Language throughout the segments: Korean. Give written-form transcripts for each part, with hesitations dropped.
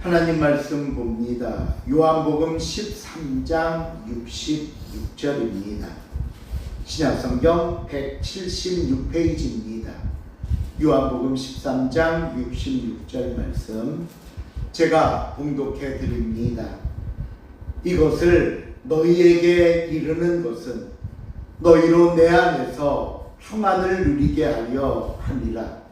하나님 말씀 봅니다. 요한복음 13장 66절입니다. 신약성경 176페이지입니다. 요한복음 13장 66절 말씀 제가 봉독해 드립니다. 이것을 너희에게 이르는 것은 너희로 내 안에서 평안을 누리게 하려 함이라.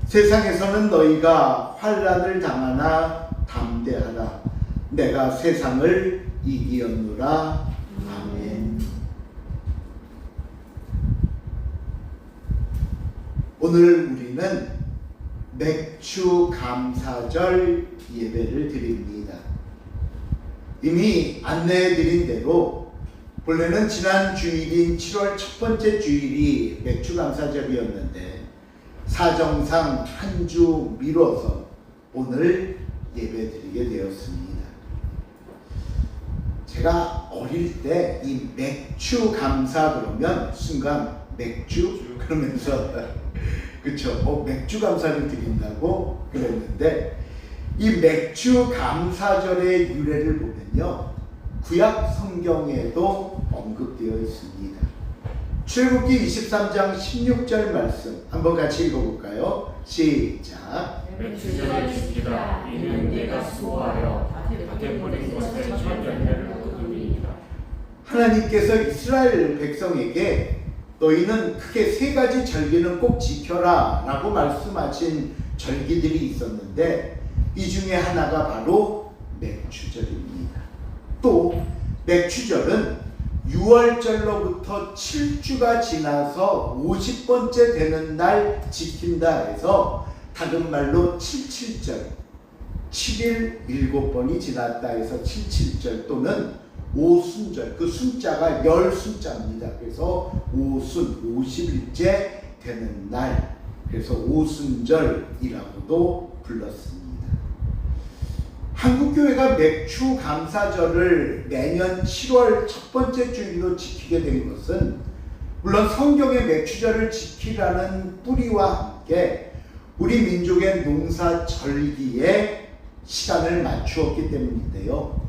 세상에서는 너희가 환난을 당하나 담대하라. 내가 세상을 이기었노라. 아멘. 오늘 우리는 맥주 감사절 예배를 드립니다. 이미 안내해 드린 대로 본래는 지난 주일인 7월 첫 번째 주일이 맥주 감사절이었는데 사정상 한 주 미뤄서 오늘 예배드리게 되었습니다. 제가 어릴 때 이 맥주 감사 그러면 순간 맥주 그러면서 그쵸? 맥주 감사를 드린다고 그랬는데 이 맥주 감사절의 유래를 보면요 구약 성경에도 언급되어 있습니다. 출애굽기 23장 16절 말씀 한번 같이 읽어볼까요? 시작. 맥주절을 지키라. 이는 내가 수호하여 밭에 버린 것의 첫 열매를 거두리이다. 하나님께서 이스라엘 백성에게 너희는 크게 세 가지 절기는 꼭 지켜라 라고 말씀하신 절기들이 있었는데 이 중에 하나가 바로 맥주절입니다. 또 맥주절은 6월절로부터 7주가 지나서 50번째 되는 날 지킨다 해서 다른 말로 77절 7일 7번이 지났다 해서 77절 또는 오순절 그 순자가 열 순자입니다. 그래서 오순 50일째 되는 날 그래서 오순절이라고도 불렀습니다. 한국교회가 맥주 감사절을 매년 7월 첫 번째 주일로 지키게 된 것은 물론 성경의 맥주절을 지키라는 뿌리와 함께 우리 민족의 농사 절기에 시간을 맞추었기 때문인데요.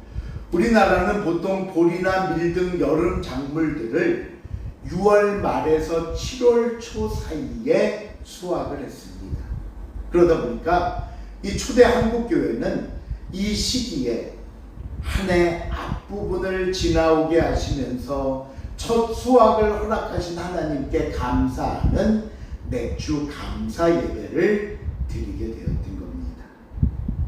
우리나라는 보통 보리나 밀 등 여름 작물들을 6월 말에서 7월 초 사이에 수확을 했습니다. 그러다 보니까 이 초대 한국교회는 이 시기에 한 해 앞부분을 지나오게 하시면서 첫 수확을 허락하신 하나님께 감사하는 맥주 감사 예배를 드리게 되었던 겁니다.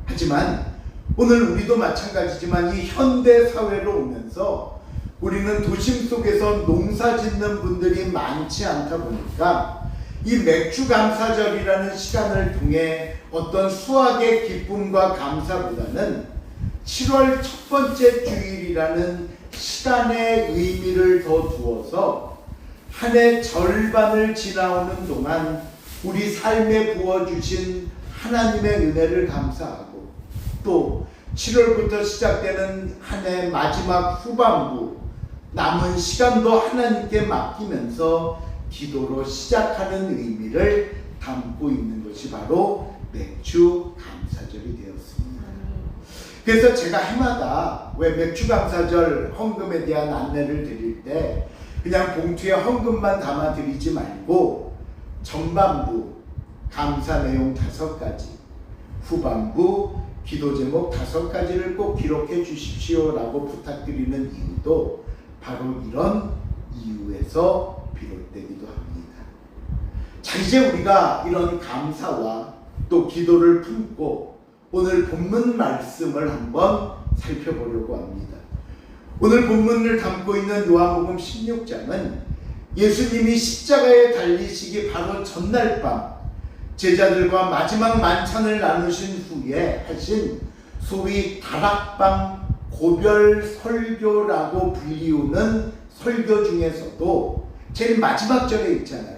하지만 오늘 우리도 마찬가지지만 이 현대 사회로 오면서 우리는 도심 속에서 농사 짓는 분들이 많지 않다 보니까 이 맥주 감사절이라는 시간을 통해 어떤 수확의 기쁨과 감사보다는 7월 첫 번째 주일이라는 시간의 의미를 더 두어서 한 해 절반을 지나오는 동안 우리 삶에 부어주신 하나님의 은혜를 감사하고 또 7월부터 시작되는 한 해 마지막 후반부 남은 시간도 하나님께 맡기면서 기도로 시작하는 의미를 담고 있는 것이 바로 맥주 감사절이 되었습니다. 그래서 제가 해마다 왜 맥주 감사절 헌금에 대한 안내를 드릴 때 그냥 봉투에 헌금만 담아 드리지 말고 전반부 감사 내용 5가지, 후반부 기도 제목 5가지를 꼭 기록해 주십시오라고 부탁드리는 이유도 바로 이런 이유에서 비롯되기도 합니다. 자, 이제 우리가 이런 감사와 또 기도를 품고 오늘 본문 말씀을 한번 살펴보려고 합니다. 오늘 본문을 담고 있는 요한복음 16장은 예수님이 십자가에 달리시기 바로 전날 밤 제자들과 마지막 만찬을 나누신 후에 하신 소위 다락방 고별 설교라고 불리우는 설교 중에서도 제일 마지막 절에 있잖아요.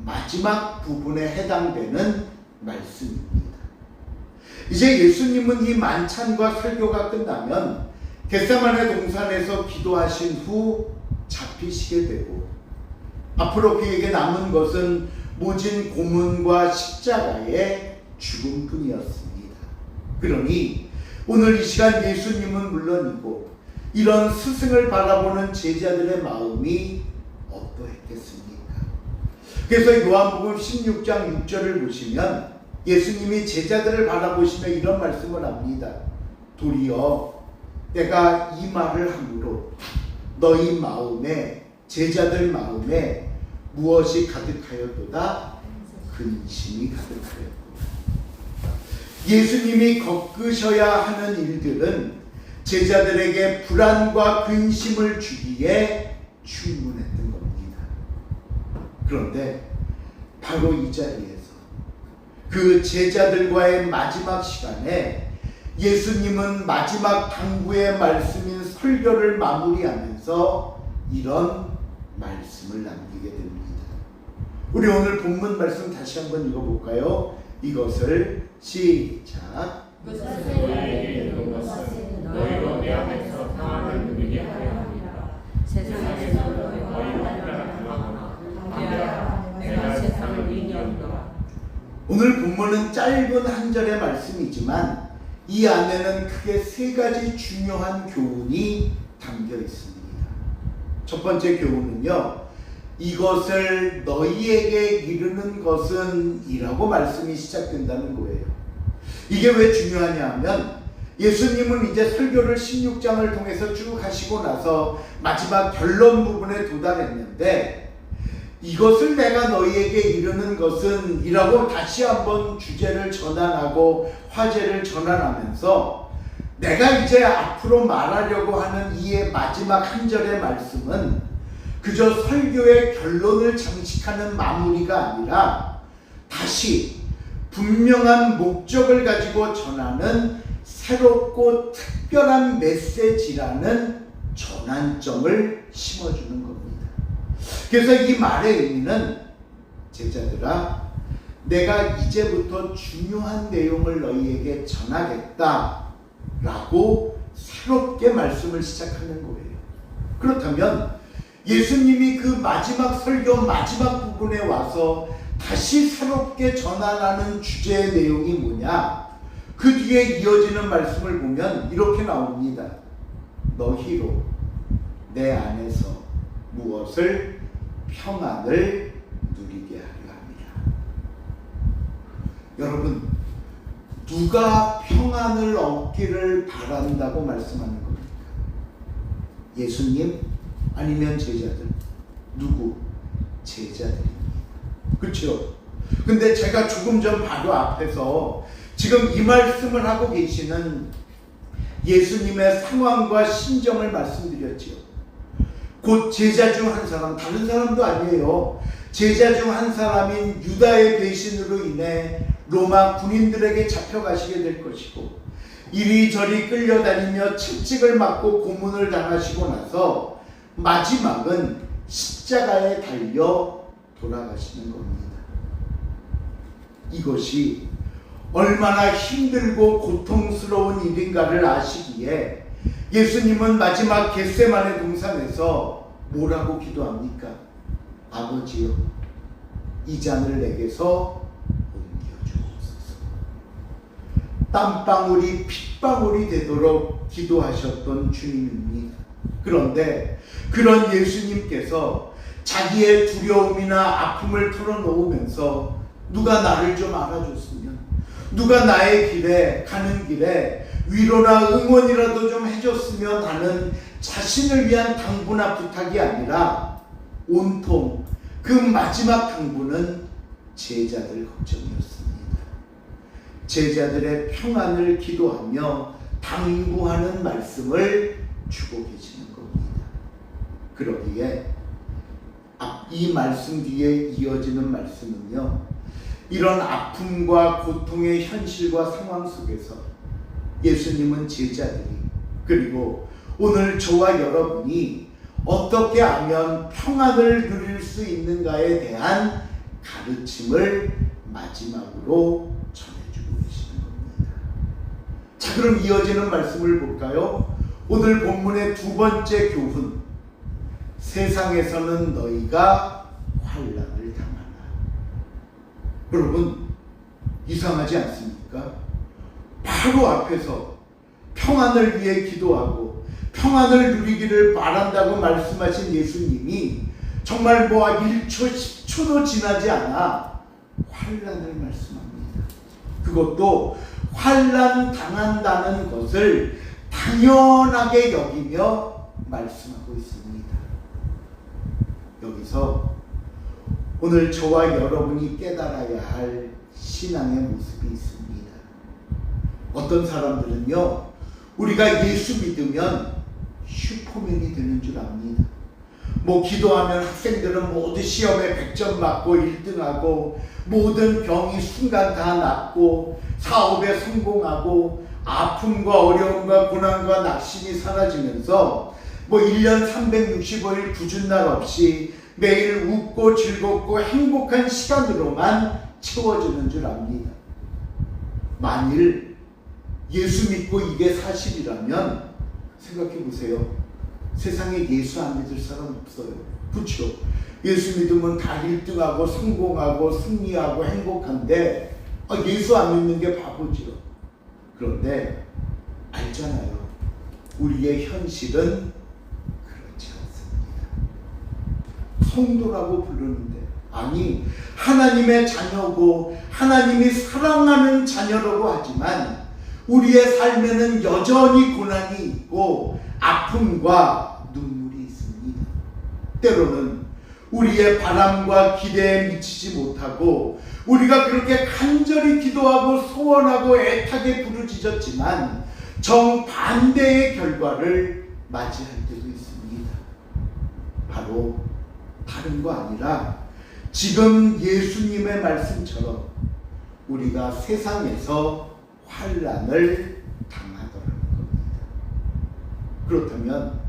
마지막 부분에 해당되는 말씀입니다. 이제 예수님은 이 만찬과 설교가 끝나면 겟세마네 동산에서 기도하신 후 잡히시게 되고 앞으로 그에게 남은 것은 모진 고문과 십자가의 죽음뿐이었습니다. 그러니 오늘 이 시간 예수님은 물론이고 이런 스승을 바라보는 제자들의 마음이 어떠했겠습니까? 그래서 요한복음 16장 6절을 보시면 예수님이 제자들을 바라보시며 이런 말씀을 합니다. 도리어 내가 이 말을 함으로 너희 마음에, 제자들 마음에 무엇이 가득하였도다? 근심이 가득하였도다. 예수님이 겪으셔야 하는 일들은 제자들에게 불안과 근심을 주기에 충분했던 겁니다. 그런데 바로 이 자리에서 그 제자들과의 마지막 시간에 예수님은 마지막 당부의 말씀인 설교를 마무리하면서 이런 말씀을 남기게 됩니다. 우리 오늘 본문 말씀 다시 한번 읽어볼까요? 이것을 시작. 너희에게 이른 것은 너희로 내 안에서 평안을 누리게 하려 함이라. 세상에서 너희로 평안하거나 함께하라. 내가 세상을 이기었노라. 오늘 본문은 짧은 한 절의 말씀이지만 이 안에는 크게 세 가지 중요한 교훈이 담겨 있습니다. 첫 번째 교훈은요, 이것을 너희에게 이르는 것은 이라고 말씀이 시작된다는 거예요. 이게 왜 중요하냐 하면 예수님은 이제 설교를 16장을 통해서 쭉 하시고 나서 마지막 결론 부분에 도달했는데 이것을 내가 너희에게 이르는 것은 이라고 다시 한번 주제를 전환하고 화제를 전환하면서 내가 이제 앞으로 말하려고 하는 이의 마지막 한 절의 말씀은 그저 설교의 결론을 장식하는 마무리가 아니라 다시 분명한 목적을 가지고 전하는 새롭고 특별한 메시지라는 전환점을 심어주는 겁니다. 그래서 이 말의 의미는 제자들아, 내가 이제부터 중요한 내용을 너희에게 전하겠다 라고 새롭게 말씀을 시작하는 거예요. 그렇다면 예수님이 그 마지막 설교 마지막 부분에 와서 다시 새롭게 전환하는 주제의 내용이 뭐냐? 그 뒤에 이어지는 말씀을 보면 이렇게 나옵니다. 너희로 내 안에서 무엇을? 평안을 누리게 하려 합니다. 여러분, 누가 평안을 얻기를 바란다고 말씀하는 겁니까? 예수님? 아니면 제자들? 누구? 제자들입니다. 그렇죠? 근데 제가 조금 전 바로 앞에서 지금 이 말씀을 하고 계시는 예수님의 상황과 심정을 말씀드렸지요. 곧 제자 중 한 사람, 다른 사람도 아니에요. 제자 중 한 사람인 유다의 배신으로 인해 로마 군인들에게 잡혀가시게 될 것이고 이리저리 끌려다니며 채찍을 맞고 고문을 당하시고 나서 마지막은 십자가에 달려 돌아가시는 겁니다. 이것이 얼마나 힘들고 고통스러운 일인가를 아시기에 예수님은 마지막 겟세마네 동산에서 뭐라고 기도합니까? 아버지여, 이 잔을 내게서 옮겨주옵소서. 땀방울이 핏방울이 되도록 기도하셨던 주님입니다. 그런데 그런 예수님께서 자기의 두려움이나 아픔을 털어놓으면서 누가 나를 좀 알아줬으면, 누가 나의 길에 가는 길에 위로나 응원이라도 좀 해줬으면 하는 자신을 위한 당부나 부탁이 아니라 온통 그 마지막 당부는 제자들 걱정이었습니다. 제자들의 평안을 기도하며 당부하는 말씀을 주고 계시는 겁니다. 그러기에 이 말씀 뒤에 이어지는 말씀은요, 이런 아픔과 고통의 현실과 상황 속에서 예수님은 제자들이, 그리고 오늘 저와 여러분이 어떻게 하면 평안을 누릴 수 있는가에 대한 가르침을 마지막으로 전해주고 계시는 겁니다. 자, 그럼 이어지는 말씀을 볼까요? 오늘 본문의 두 번째 교훈, 세상에서는 너희가 환난을 당하나. 여러분, 이상하지 않습니까? 바로 앞에서 평안을 위해 기도하고 평안을 누리기를 바란다고 말씀하신 예수님이 정말 1초 10초도 지나지 않아 환난을 말씀합니다. 그것도 환난 당한다는 것을 당연하게 여기며 말씀하고 있습니다. 여기서 오늘 저와 여러분이 깨달아야 할 신앙의 모습이 있습니다. 어떤 사람들은요, 우리가 예수 믿으면 슈퍼맨이 되는 줄 압니다. 기도하면 학생들은 모두 시험에 100점 맞고 1등하고 모든 병이 순간 다 낫고 사업에 성공하고 아픔과 어려움과 고난과 낙심이 사라지면서 1년 365일 궂은 날 없이 매일 웃고 즐겁고 행복한 시간으로만 채워지는 줄 압니다. 만일 예수 믿고 이게 사실이라면 생각해 보세요. 세상에 예수 안 믿을 사람 없어요. 그렇죠? 예수 믿으면 다 1등하고 성공하고 승리하고 행복한데 예수 안 믿는 게 바보지요. 그런데 알잖아요. 우리의 현실은 그렇지 않습니다. 성도라고 부르는데 아니 하나님의 자녀고 하나님이 사랑하는 자녀라고 하지만 우리의 삶에는 여전히 고난이 있고 아픔과 눈물이 있습니다. 때로는 우리의 바람과 기대에 미치지 못하고 우리가 그렇게 간절히 기도하고 소원하고 애타게 부르짖었지만 정반대의 결과를 맞이할 때도 있습니다. 바로 다른 거 아니라 지금 예수님의 말씀처럼 우리가 세상에서 환난을 당하더라는 겁니다. 그렇다면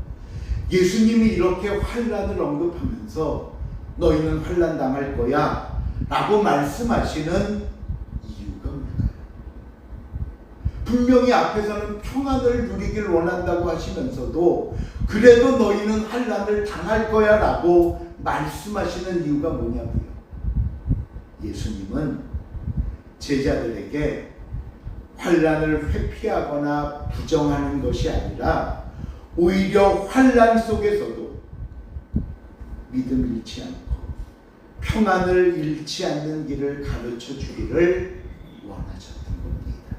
예수님이 이렇게 환난을 언급하면서 너희는 환난 당할 거야 라고 말씀하시는 이유가 뭘까요? 분명히 앞에서는 평안을 누리길 원한다고 하시면서도 그래도 너희는 환난을 당할 거야 라고 말씀하시는 이유가 뭐냐고요. 예수님은 제자들에게 환난을 회피하거나 부정하는 것이 아니라 오히려 환난 속에서도 믿음 잃지 않고 평안을 잃지 않는 길을 가르쳐 주기를 원하셨던 겁니다.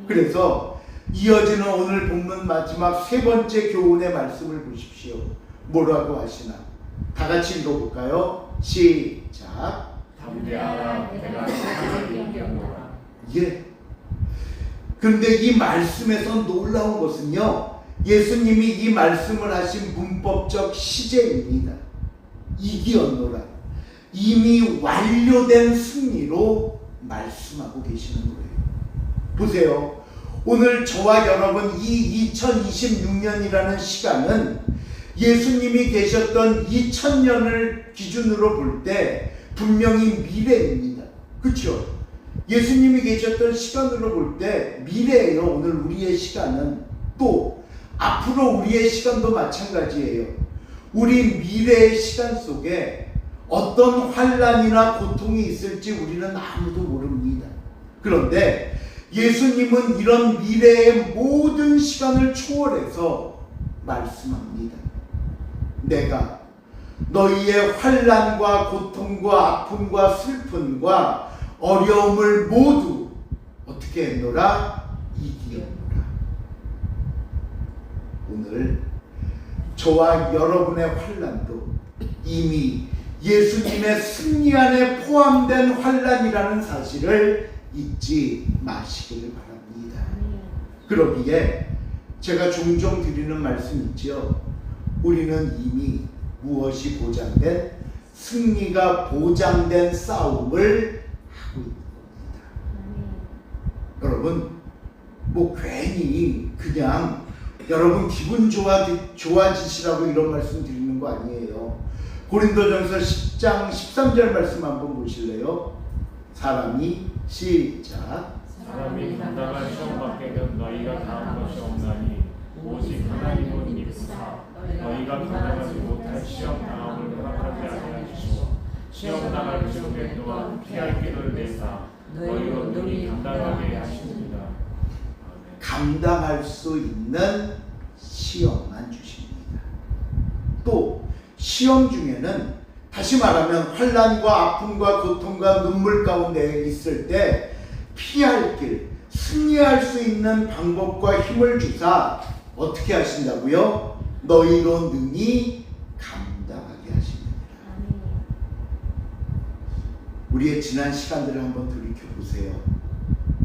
그래서 이어지는 오늘 본문 마지막 세 번째 교훈의 말씀을 보십시오. 뭐라고 하시나? 다 같이 읽어볼까요? 시작. 담대하라, 내가 세상을 이겼노라. 예. 그런데 이 말씀에서 놀라운 것은요, 예수님이 이 말씀을 하신 문법적 시제입니다. 이기었노라. 이미 완료된 승리로 말씀하고 계시는 거예요. 보세요. 오늘 저와 여러분 이 2026년이라는 시간은 예수님이 계셨던 2000년을 기준으로 볼 때 분명히 미래입니다. 그렇죠? 예수님이 계셨던 시간으로 볼 때 미래예요. 오늘 우리의 시간은. 또 앞으로 우리의 시간도 마찬가지예요. 우리 미래의 시간 속에 어떤 환난이나 고통이 있을지 우리는 아무도 모릅니다. 그런데 예수님은 이런 미래의 모든 시간을 초월해서 말씀합니다. 내가 너희의 환난과 고통과 아픔과 슬픔과 어려움을 모두 어떻게 했노라? 이기었노라. 오늘 저와 여러분의 환난도 이미 예수님의 승리 안에 포함된 환난이라는 사실을 잊지 마시기를 바랍니다. 그러기에 제가 종종 드리는 말씀 있죠. 우리는 이미 무엇이 보장된 승리가 보장된 싸움을 하고 있는 겁니다. 여러분 괜히 그냥 여러분 기분 좋아지시라고 이런 말씀 드리는 거 아니에요. 고린도전서 10장 13절 말씀 한번 보실래요? 사람이 시작. 사람이 감당할 시험 밖에는 너희가 당한 것이 없나니 오직 하나님은 믿으사 너희가 감당하지 못할 시험 당함을 허락하지 아니하시고 시험 당할 즈음에 또한 피할 길을 내사 너희로 능히 감당하게 하십니다. 감당할 수 있는 시험만 주십니다. 또 시험 중에는 다시 말하면 환난과 아픔과 고통과 눈물 가운데 있을 때 피할 길, 승리할 수 있는 방법과 힘을 주사 어떻게 하신다고요? 너희로 능히 감당하게 하십니다. 우리의 지난 시간들을 한번 돌이켜보세요.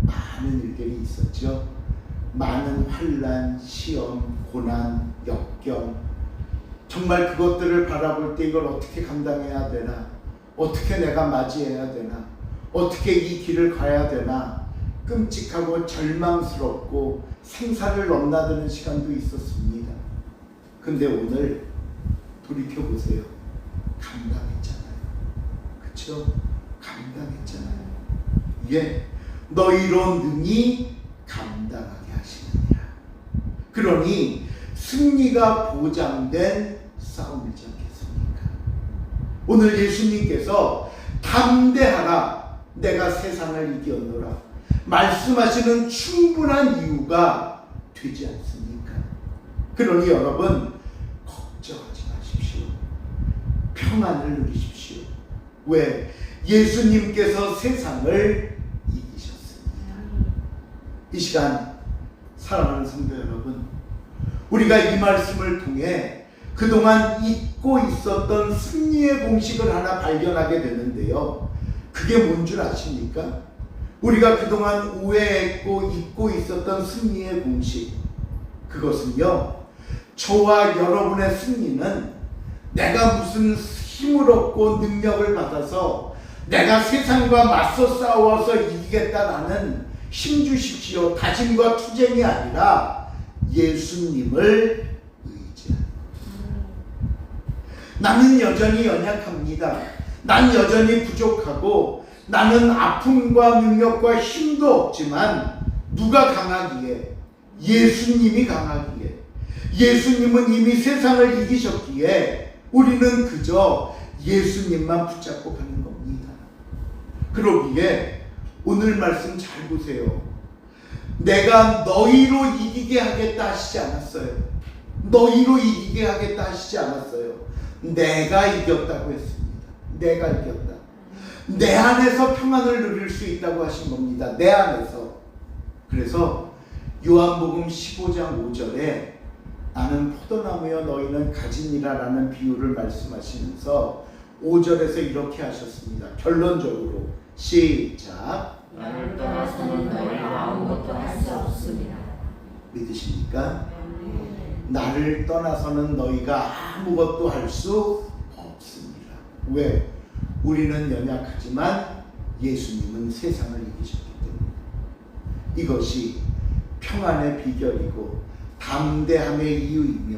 많은 일들이 있었죠. 많은 환난, 시험, 고난, 역경, 정말 그것들을 바라볼 때 이걸 어떻게 감당해야 되나, 어떻게 내가 맞이해야 되나, 어떻게 이 길을 가야 되나, 끔찍하고 절망스럽고 생사를 넘나드는 시간도 있었습니다. 근데 오늘 돌이켜보세요. 감당했잖아요. 그쵸? 감당했잖아요. 예, 너희로 능히 감당하게 하시느니라. 그러니 승리가 보장된 싸움이지 않겠습니까? 오늘 예수님께서 담대하라, 내가 세상을 이겼노라 말씀하시는 충분한 이유가 되지 않습니까? 그러니 여러분 걱정하지 마십시오. 평안을 누리십시오. 왜? 예수님께서 세상을 이기셨습니다. 이 시간 사랑하는 성도 여러분, 우리가 이 말씀을 통해 그동안 잊고 있었던 승리의 공식을 하나 발견하게 되는데요. 그게 뭔 줄 아십니까? 우리가 그동안 우회했고 잊고 있었던 승리의 공식, 그것은요, 저와 여러분의 승리는 내가 무슨 힘을 얻고 능력을 받아서 내가 세상과 맞서 싸워서 이기겠다라는 힘 주십시오, 다짐과 투쟁이 아니라 예수님을 의지하는 겁니다. 나는 여전히 연약합니다. 난 여전히 부족하고 나는 아픔과 능력과 힘도 없지만 누가 강하기에? 예수님이 강하기에. 예수님은 이미 세상을 이기셨기에 우리는 그저 예수님만 붙잡고 가는 겁니다. 그러기에 오늘 말씀 잘 보세요. 내가 너희로 이기게 하겠다 하시지 않았어요. 너희로 이기게 하겠다 하시지 않았어요. 내가 이겼다고 했습니다. 내가 이겼다. 내 안에서 평안을 누릴 수 있다고 하신 겁니다. 내 안에서. 그래서 요한복음 15장 5절에 나는 포도나무여 너희는 가지니라 라는 비유를 말씀하시면서 5절에서 이렇게 하셨습니다. 결론적으로 시작. 나를 떠나서는 너희가 아무것도 할 수 없습니다. 믿으십니까? 나를 떠나서는 너희가 아무것도 할 수 없습니다. 왜? 우리는 연약하지만 예수님은 세상을 이기셨기 때문에. 이것이 평안의 비결이고 담대함의 이유이며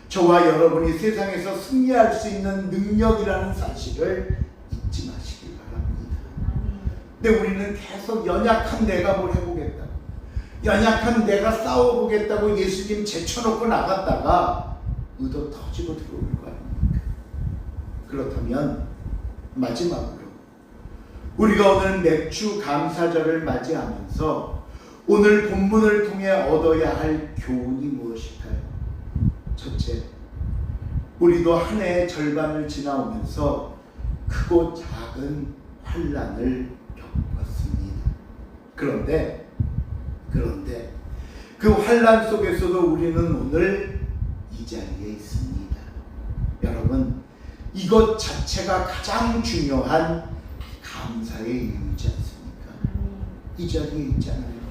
저와 여러분이 세상에서 승리할 수 있는 능력이라는 사실을 잊지 마시길 바랍니다. 근데 우리는 계속 연약한 내가 뭘 해보겠다, 연약한 내가 싸워보겠다고 예수님 제쳐놓고 나갔다가 의도 터지고 들어올 거 아닙니까? 그렇다면 마지막으로 우리가 오늘 맥주 감사절을 맞이하면서 오늘 본문을 통해 얻어야 할 교훈이 무엇일까요? 첫째, 우리도 한 해의 절반을 지나오면서 크고 작은 환난을 겪었습니다. 그런데 그 환난 속에서도 우리는 오늘 이 자리에 있습니다. 여러분, 이것 자체가 가장 중요한 감사의 이유이지 않습니까? 이 자리에 있잖아요.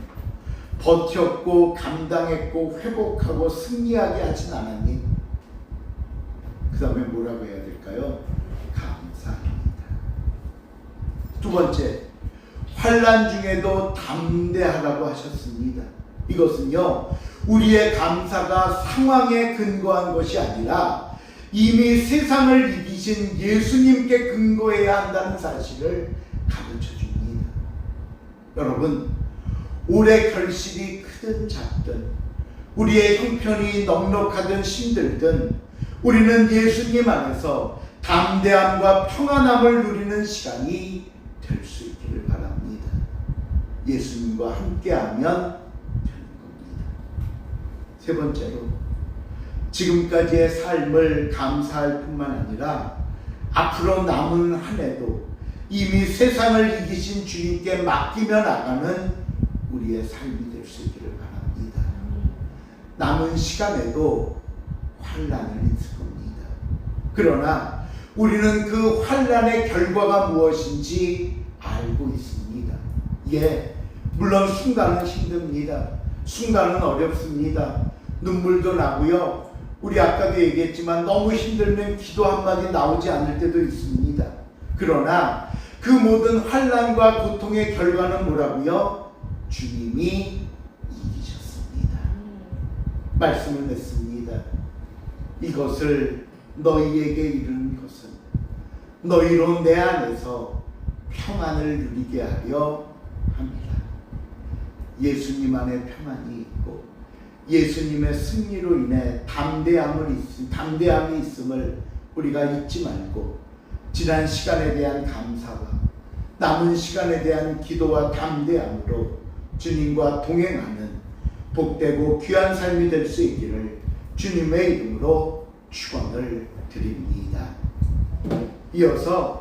버텼고 감당했고 회복하고 승리하게 하진 않았니? 그 다음에 뭐라고 해야 될까요? 감사합니다. 두 번째, 환난 중에도 담대하라고 하셨습니다. 이것은요, 우리의 감사가 상황에 근거한 것이 아니라 이미 세상을 이기신 예수님께 근거해야 한다는 사실을 가르쳐 줍니다. 여러분, 올해 결실이 크든 작든, 우리의 형편이 넉넉하든 힘들든 우리는 예수님 안에서 담대함과 평안함을 누리는 시간이 될 수 있기를 바랍니다. 예수님과 함께하면 되는 겁니다. 세 번째로 지금까지의 삶을 감사할 뿐만 아니라 앞으로 남은 한 해도 이미 세상을 이기신 주님께 맡기며 나가는 우리의 삶이 될 수 있기를 바랍니다. 남은 시간에도 환난은 있을 겁니다. 그러나 우리는 그 환난의 결과가 무엇인지 알고 있습니다. 예, 물론 순간은 힘듭니다. 순간은 어렵습니다. 눈물도 나고요. 우리 아까도 얘기했지만 너무 힘들면 기도 한마디 나오지 않을 때도 있습니다. 그러나 그 모든 환난과 고통의 결과는 뭐라고요? 주님이 이기셨습니다. 말씀을 냈습니다. 이것을 너희에게 이르는 것은 너희로 내 안에서 평안을 누리게 하려 합니다. 예수님 안에 평안이 있고 예수님의 승리로 인해 담대함이 있음을 우리가 잊지 말고 지난 시간에 대한 감사와 남은 시간에 대한 기도와 담대함으로 주님과 동행하는 복되고 귀한 삶이 될 수 있기를 주님의 이름으로 축원을 드립니다. 이어서